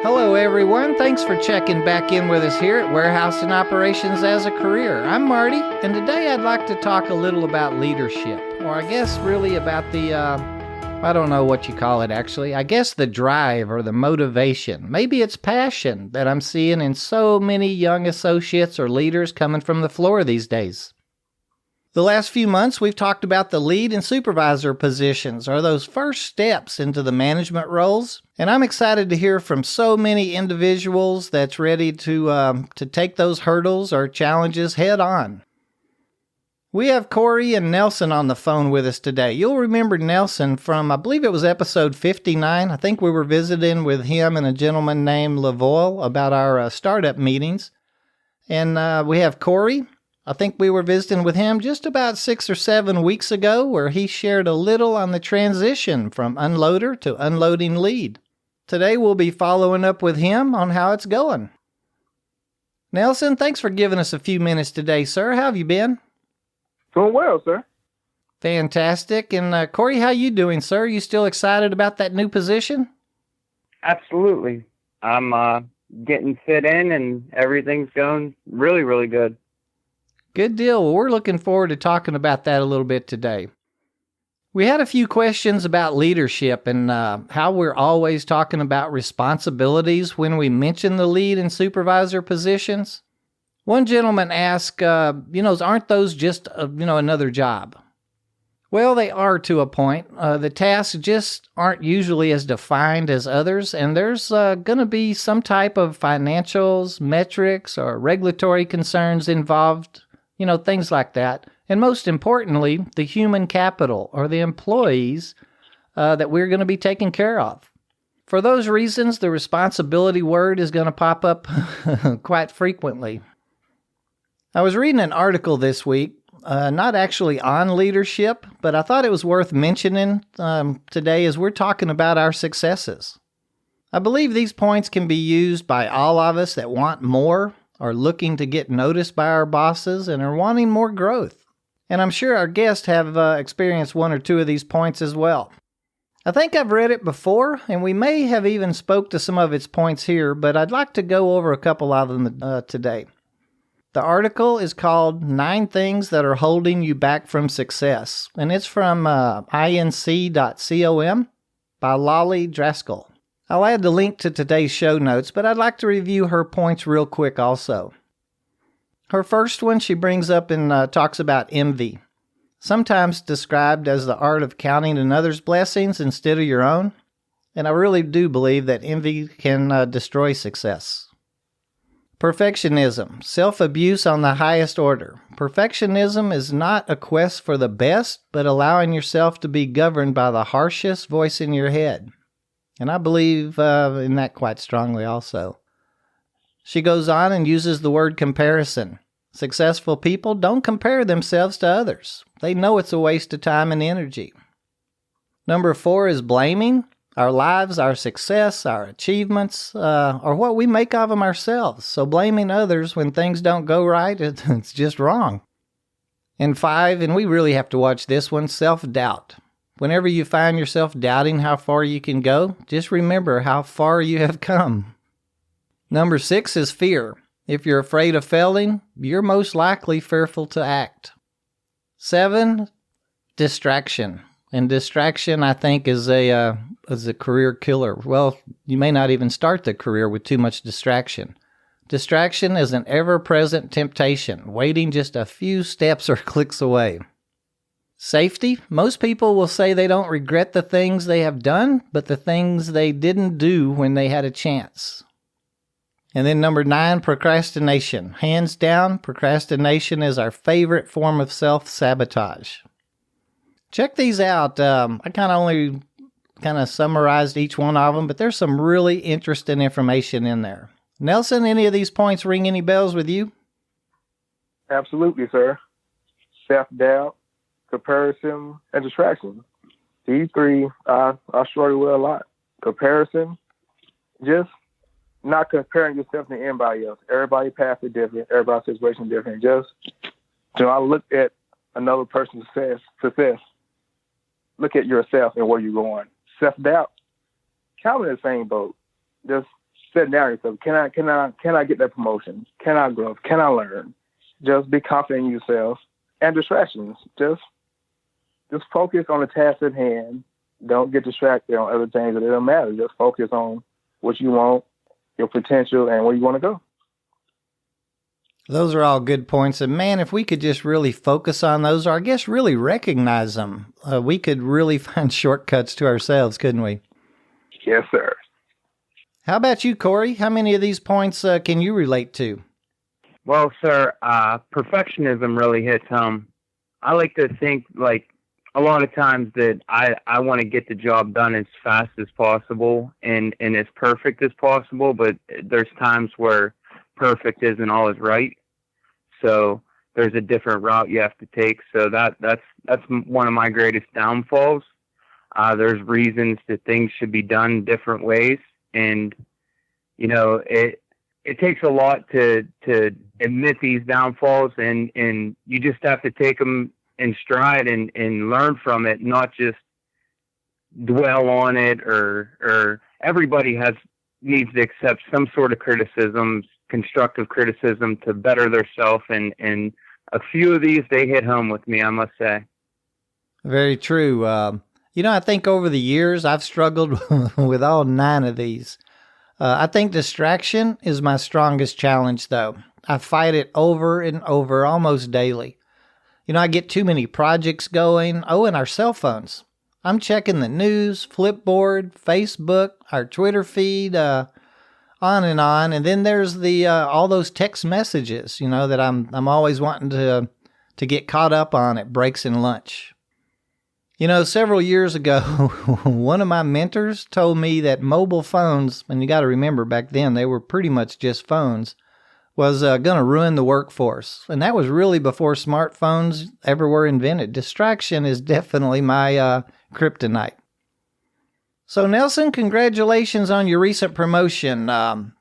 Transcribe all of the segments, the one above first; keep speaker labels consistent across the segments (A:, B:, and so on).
A: Hello, everyone. Thanks for checking back in with us here at Warehouse and Operations as a Career. I'm Marty, and today I'd like to talk a little about leadership, or I guess really about the, I don't know what you call it actually. I guess the drive or the motivation. Maybe it's passion that I'm seeing in so many young associates or leaders coming from the floor these days. The last few months, we've talked about the lead and supervisor positions, or those first steps into the management roles. And I'm excited to hear from so many individuals that's ready to take those hurdles or challenges head on. We have Corey and Nelson on the phone with us today. You'll remember Nelson from, I believe it was episode 59. I think we were visiting with him and a gentleman named Lavoie about our startup meetings. And we have Corey. I think we were visiting with him just about 6 or 7 weeks ago, where he shared a little on the transition from unloader to unloading lead. Today we'll be following up with him on how it's going. Nelson, thanks for giving us a few minutes today, sir. How have you been?
B: Doing well, sir.
A: Fantastic. And Corey, how you doing, sir? You still excited about that new position?
C: Absolutely. I'm getting fit in and everything's going really, really good.
A: Good deal. Well, we're looking forward to talking about that a little bit today. We had a few questions about leadership and how we're always talking about responsibilities when we mention the lead and supervisor positions. One gentleman asked, aren't those just, another job? Well, they are to a point. The tasks just aren't usually as defined as others, and there's going to be some type of financials, metrics, or regulatory concerns involved. Things like that. And most importantly, the human capital or the employees that we're going to be taking care of. For those reasons, the responsibility word is going to pop up quite frequently. I was reading an article this week, not actually on leadership, but I thought it was worth mentioning today as we're talking about our successes. I believe these points can be used by all of us that want more, are looking to get noticed by our bosses, and are wanting more growth. And I'm sure our guests have experienced one or two of these points as well. I think I've read it before, and we may have even spoke to some of its points here, but I'd like to go over a couple of them today. The article is called 9 Things That Are Holding You Back from Success, and it's from inc.com by Lolly Draskell. I'll add the link to today's show notes, but I'd like to review her points real quick also. Her first one she brings up and talks about envy, sometimes described as the art of counting another's blessings instead of your own, and I really do believe that envy can destroy success. Perfectionism, self-abuse on the highest order. Perfectionism is not a quest for the best, but allowing yourself to be governed by the harshest voice in your head. And I believe in that quite strongly also. She goes on and uses the word comparison. Successful people don't compare themselves to others. They know it's a waste of time and energy. Number 4 is blaming. Our lives, our success, our achievements are what we make of them ourselves. So blaming others when things don't go right, it's just wrong. And 5, and we really have to watch this one, self-doubt. Whenever you find yourself doubting how far you can go, just remember how far you have come. Number 6 is fear. If you're afraid of failing, you're most likely fearful to act. 7, distraction. And distraction, I think, is a career killer. Well, you may not even start the career with too much distraction. Distraction is an ever-present temptation, waiting just a few steps or clicks away. Safety. Most people will say they don't regret the things they have done, but the things they didn't do when they had a chance. And then number 9, procrastination. Hands down, procrastination is our favorite form of self-sabotage. Check these out. I only summarized each one of them, but there's some really interesting information in there. Nelson, any of these points ring any bells with you?
B: Absolutely, sir. Self-doubt, comparison, and distraction. These 3 I struggle with a lot. Comparison, just not comparing yourself to anybody else. Everybody's path is different. Everybody's situation is different. Just, I look at another person's success. Look at yourself and where you're going. Self-doubt, kind of in the same boat. Just setting down yourself. Can I get that promotion? Can I grow? Can I learn? Just be confident in yourself. And distractions. Just focus on the task at hand. Don't get distracted on other things that don't matter. Just focus on what you want, your potential, and where you want to go.
A: Those are all good points. And man, if we could just really focus on those, or I guess really recognize them, we could really find shortcuts to ourselves, couldn't we?
B: Yes, sir.
A: How about you, Corey? How many of these points can you relate to?
C: Well, sir, perfectionism really hits home. I like to think, like, a lot of times that I want to get the job done as fast as possible and as perfect as possible, but there's times where perfect isn't always right. So there's a different route you have to take. So that's one of my greatest downfalls. There's reasons that things should be done different ways. And, you know, it takes a lot to admit these downfalls, and you just have to take them in stride and learn from it, not just dwell on it, or everybody needs to accept some sort of criticism, constructive criticism, to better themselves. And a few of these, they hit home with me, I must say. Very
A: true. I think over the years, I've struggled with all 9 of these. I think distraction is my strongest challenge, though. I fight it over and over almost daily. I get too many projects going. Oh, and our cell phones. I'm checking the news, Flipboard, Facebook, our Twitter feed, on and on. And then there's the all those text messages, that I'm always wanting to get caught up on at breaks and lunch. Several years ago, one of my mentors told me that mobile phones, and you got to remember back then they were pretty much just phones, was going to ruin the workforce. And that was really before smartphones ever were invented. Distraction is definitely my kryptonite. So Nelson, congratulations on your recent promotion.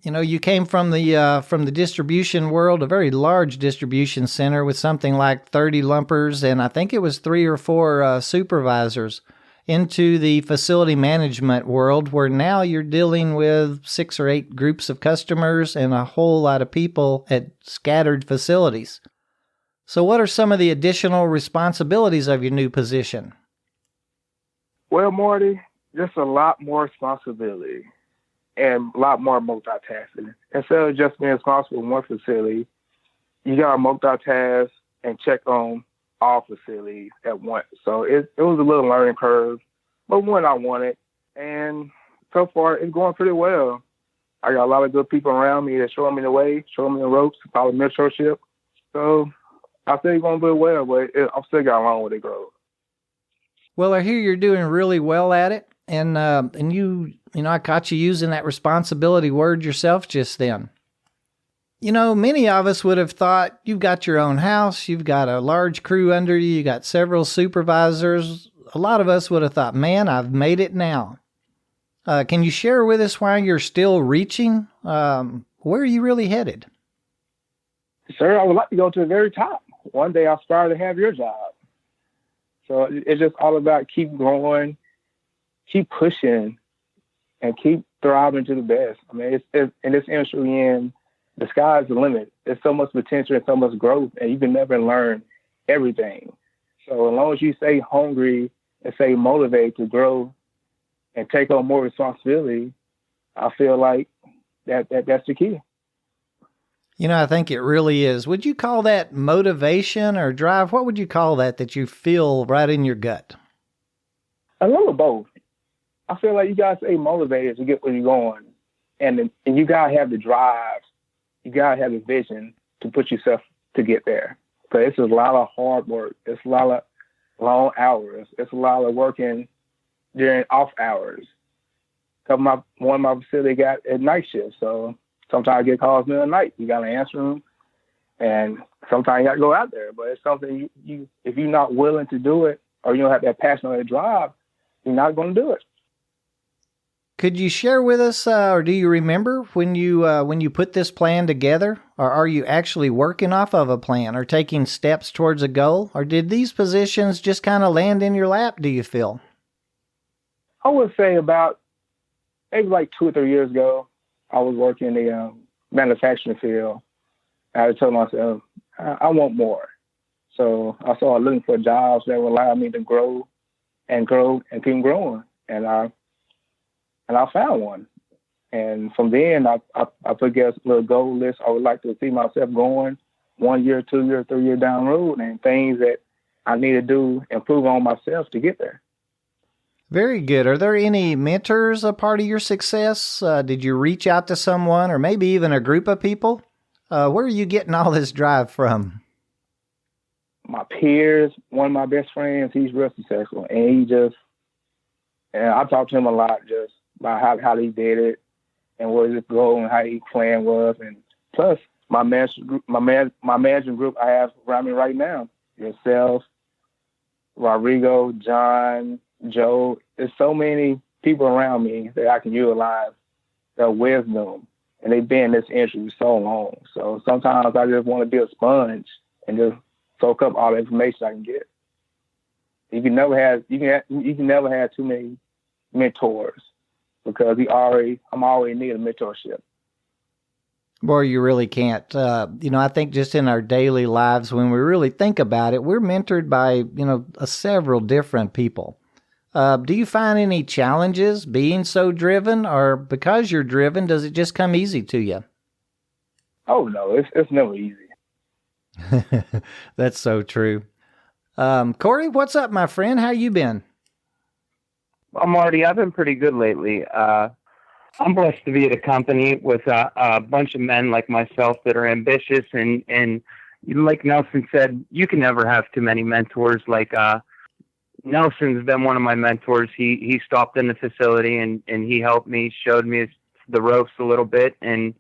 A: You came from the distribution world, a very large distribution center with something like 30 lumpers, and I think it was 3 or 4 supervisors, into the facility management world, where now you're dealing with 6 or 8 groups of customers and a whole lot of people at scattered facilities. So what are some of the additional responsibilities of your new position?
B: Well, Marty, just a lot more responsibility and a lot more multitasking. Instead of just being responsible for one facility, you got to multitask and check on all facilities at once. So it was a little learning curve, but one I wanted. And so far, it's going pretty well. I got a lot of good people around me that showing me the way, showing me the ropes, follow mentorship. So I think it's going to do well, but I've still got a long way to go.
A: Well, I hear you're doing really well at it. And I caught you using that responsibility word yourself just then. Many of us would have thought you've got your own house, you've got a large crew under you, you got several supervisors. A lot of us would have thought, man, I've made it now. Can you share with us why you're still reaching? Where are you really headed?
B: Sir, I would like to go to the very top. One day I'll aspire to have your job. So it's just all about keep growing, keep pushing, and keep thriving to the best. I mean, it's in this industry we're in, the sky's the limit. There's so much potential and so much growth, and you can never learn everything. So as long as you stay hungry and stay motivated to grow and take on more responsibility, I feel like that's the key.
A: I think it really is. Would you call that motivation or drive? What would you call that you feel right in your gut?
B: A little of both. I feel like you got to stay motivated to get where you're going. And you got to have the drive. You got to have the vision to put yourself to get there. But it's a lot of hard work. It's a lot of long hours. It's a lot of working during off hours. One of my facility got a night shift, so sometimes I get calls middle of the night. You got to answer them, and sometimes you got to go out there. But it's something you if you're not willing to do it, or you don't have that passion or that drive, you're not going to do it.
A: Could you share with us, or do you remember when you put this plan together, or are you actually working off of a plan or taking steps towards a goal, or did these positions just kind of land in your lap, do you feel?
B: I would say about maybe like 2 or 3 years ago, I was working in the manufacturing field. I told myself, I want more. So I started looking for jobs that would allow me to grow and keep growing. And I found one. And from then, I put together a little goal list. I would like to see myself going 1 year, 2 year, 3 year down the road, and things that I need to do, improve on myself to get there.
A: Very good. Are there any mentors a part of your success? Did you reach out to someone or maybe even a group of people? Where are you getting all this drive from?
B: My peers, one of my best friends, he's real successful. And I talked to him a lot just about how he did it and where his goal and how his plan was. And plus, my management group I have around me right now, yourself, Rodrigo, John, Joe, there's so many people around me that I can utilize their wisdom, and they've been in this industry for so long. So sometimes I just want to be a sponge and just soak up all the information I can get. You can never have too many mentors because I'm already in need of mentorship.
A: Boy, you really can't. I think just in our daily lives, when we really think about it, we're mentored by, several different people. Do you find any challenges being so driven, or because you're driven, does it just come easy to you?
B: Oh, no, it's never easy.
A: That's so true. Corey, what's up, my friend? How you been?
C: Well, Marty, I've been pretty good lately. I'm blessed to be at a company with a bunch of men like myself that are ambitious, and like Nelson said, you can never have too many mentors. Like Nelson's been one of my mentors. He stopped in the facility and he helped me, showed me the ropes a little bit, and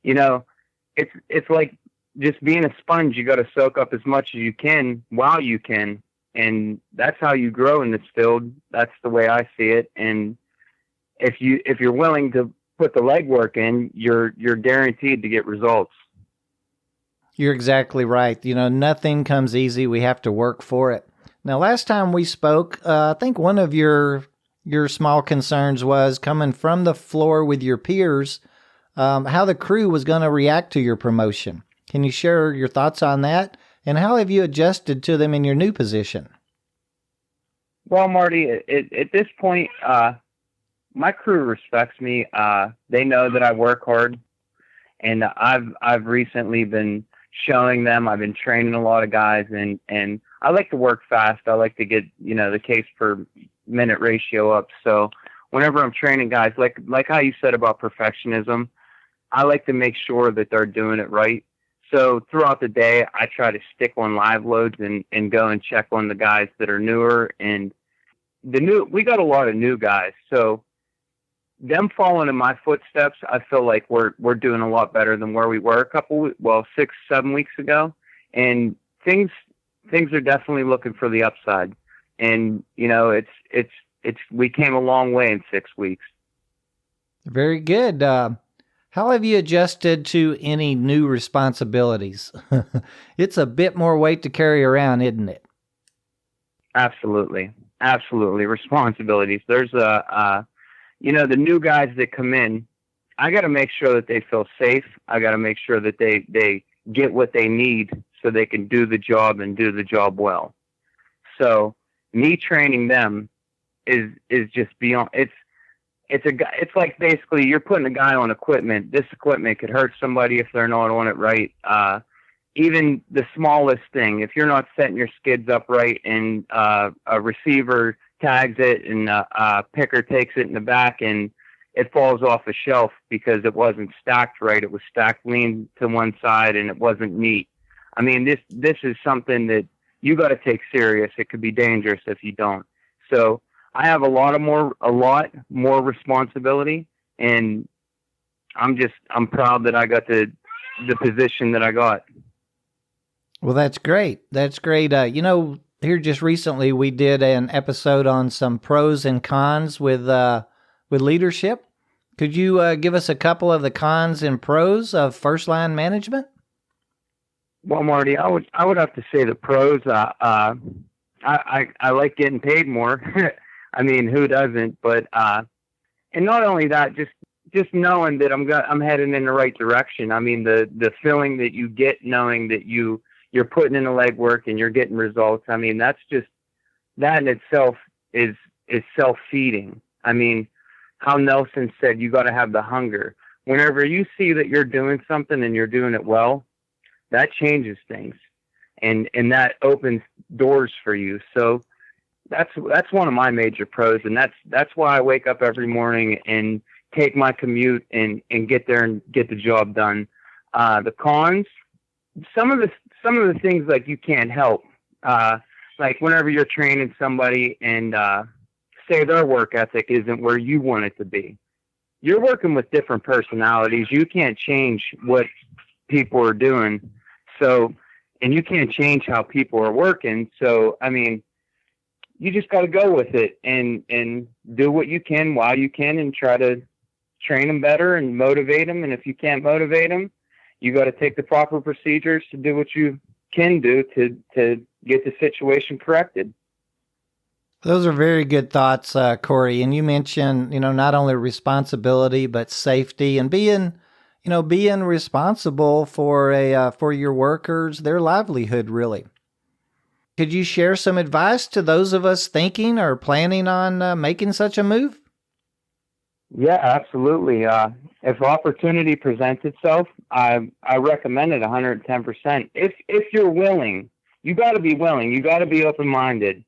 C: it's like just being a sponge. You got to soak up as much as you can while you can, and that's how you grow in this field. That's the way I see it. And if you're willing to put the legwork in, you're guaranteed to get results.
A: You're exactly right. Nothing comes easy. We have to work for it. Now, last time we spoke, I think one of your small concerns was coming from the floor with your peers, how the crew was going to react to your promotion. Can you share your thoughts on that? And how have you adjusted to them in your new position?
C: Well, Marty, at this point, my crew respects me. They know that I work hard, and I've recently been showing them. I've been training a lot of guys, and I like to work fast. I like to get the case per minute ratio up. So whenever I'm training guys, like how you said about perfectionism, I like to make sure that they're doing it right. So throughout the day, I try to stick on live loads and go and check on the guys that are newer. And we got a lot of new guys, so them following in my footsteps, I feel like we're doing a lot better than where we were 6-7 weeks ago. And things are definitely looking for the upside. And we came a long way in 6 weeks.
A: Very good. How have you adjusted to any new responsibilities? It's a bit more weight to carry around, isn't it?
C: Absolutely. Responsibilities. There's the new guys that come in, I got to make sure that they feel safe. I got to make sure that they get what they need so they can do the job and do the job well. So me training them is just beyond, it's like basically you're putting a guy on equipment. This equipment could hurt somebody if they're not on it right. Even the smallest thing, if you're not setting your skids up right and a receiver tags it and a picker takes it in the back and it falls off a shelf because it wasn't stacked right. It was stacked lean to one side and it wasn't neat. I mean, this is something that you got to take serious. It could be dangerous if you don't. So I have a lot more responsibility, and I'm proud that I got the position that I got.
A: Well, that's great. That's great. Here just recently we did an episode on some pros and cons with leadership. Could you give us a couple of the cons and pros of first line management?
C: Well, Marty, I would have to say the pros. I like getting paid more. I mean, who doesn't? But and not only that, just just knowing that I'm heading in the right direction. I mean, the feeling that you get knowing that you're putting in the legwork and you're getting results. I mean, that's just, that in itself is self-feeding. I mean, how Nelson said, you got to have the hunger. Whenever you see that you're doing something and you're doing it well, that changes things, and that opens doors for you. So that's one of my major pros, and that's why I wake up every morning and take my commute and get there and get the job done. The cons, some of the things, like, you can't help. Like whenever you're training somebody and say their work ethic isn't where you want it to be. You're working with different personalities. You can't change what people are doing. So, and you can't change how people are working. So, I mean, you just got to go with it and do what you can while you can and try to train them better and motivate them. And if you can't motivate them, you got to take the proper procedures to do what you can do to get the situation corrected.
A: Those are very good thoughts, Corey. And you mentioned, not only responsibility, but safety and being responsible for your workers, their livelihood, really. Could you share some advice to those of us thinking or planning on making such a move?
C: Yeah, absolutely. If opportunity presents itself, I recommend it 110%. If you're willing, you got to be willing. You got to be open-minded.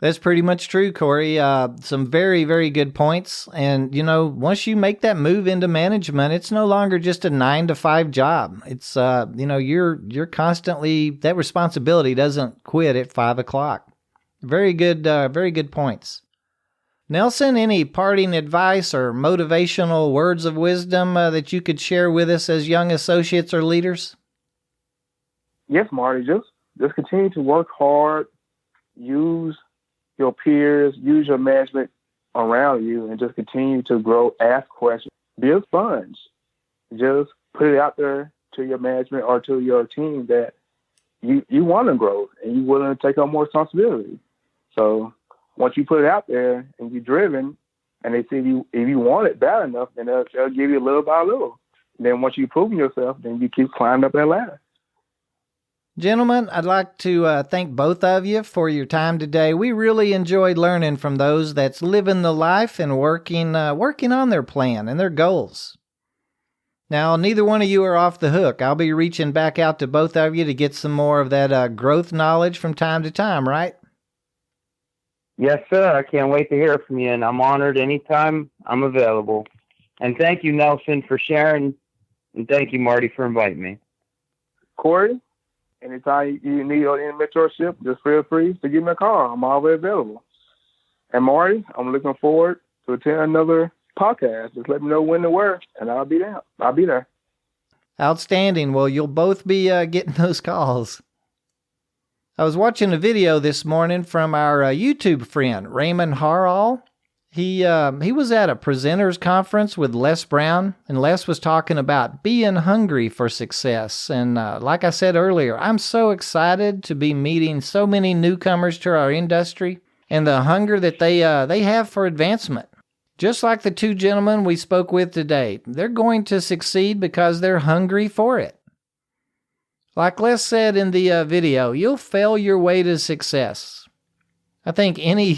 A: That's pretty much true, Corey. Some very, very good points. And, once you make that move into management, it's no longer just a 9-to-5 job. It's, you're constantly, that responsibility doesn't quit at 5:00. Very good points. Nelson, any parting advice or motivational words of wisdom that you could share with us as young associates or leaders?
B: Yes, Marty. Just continue to work hard, use your peers, use your management around you, and just continue to grow, ask questions, be a sponge. Just put it out there to your management or to your team that you want to grow and you're willing to take on more responsibility. So once you put it out there and you're driven and they see if you want it bad enough, then they'll give you a little by little. Then once you've proven yourself, then you keep climbing up that ladder.
A: Gentlemen, I'd like to thank both of you for your time today. We really enjoyed learning from those that's living the life and working on their plan and their goals. Now, neither one of you are off the hook. I'll be reaching back out to both of you to get some more of that growth knowledge from time to time, right?
C: Yes, sir. I can't wait to hear from you, and I'm honored anytime I'm available. And thank you, Nelson, for sharing, and thank you, Marty, for inviting me.
B: Corey? Anytime you need any mentorship, just feel free to give me a call. I'm always available. And Marty, I'm looking forward to attend another podcast. Just let me know when and where, and I'll be there.
A: Outstanding. Well, you'll both be getting those calls. I was watching a video this morning from our YouTube friend, Raymond Harall. He was at a presenters conference with Les Brown, and Les was talking about being hungry for success. And like I said earlier, I'm so excited to be meeting so many newcomers to our industry and the hunger that they have for advancement. Just like the two gentlemen we spoke with today, they're going to succeed because they're hungry for it. Like Les said in the video, you'll fail your way to success. I think any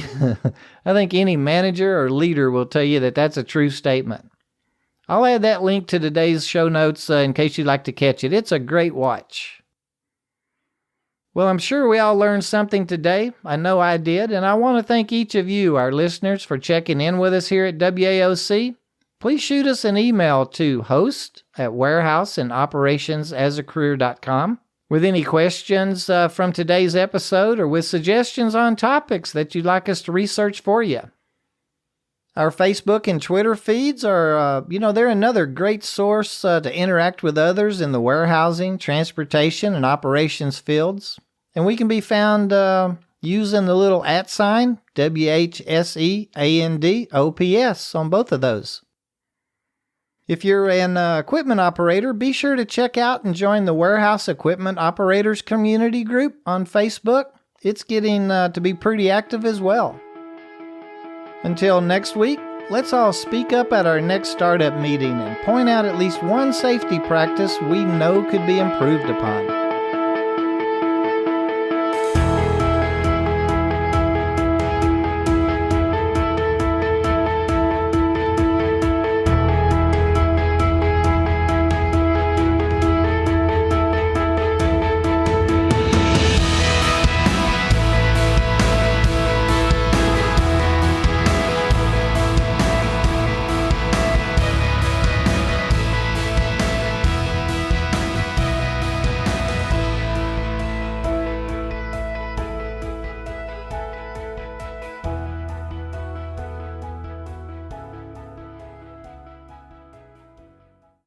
A: manager or leader will tell you that that's a true statement. I'll add that link to today's show notes in case you'd like to catch it. It's a great watch. Well, I'm sure we all learned something today. I know I did, and I want to thank each of you, our listeners, for checking in with us here at WAOC. Please shoot us an email to host@warehouseandoperationsasacareer.com. with any questions from today's episode or with suggestions on topics that you'd like us to research for you. Our Facebook and Twitter feeds are, they're another great source to interact with others in the warehousing, transportation, and operations fields. And we can be found using the little @ WHSEANDOPS on both of those. If you're an equipment operator, be sure to check out and join the Warehouse Equipment Operators Community Group on Facebook. It's getting to be pretty active as well. Until next week, let's all speak up at our next startup meeting and point out at least one safety practice we know could be improved upon.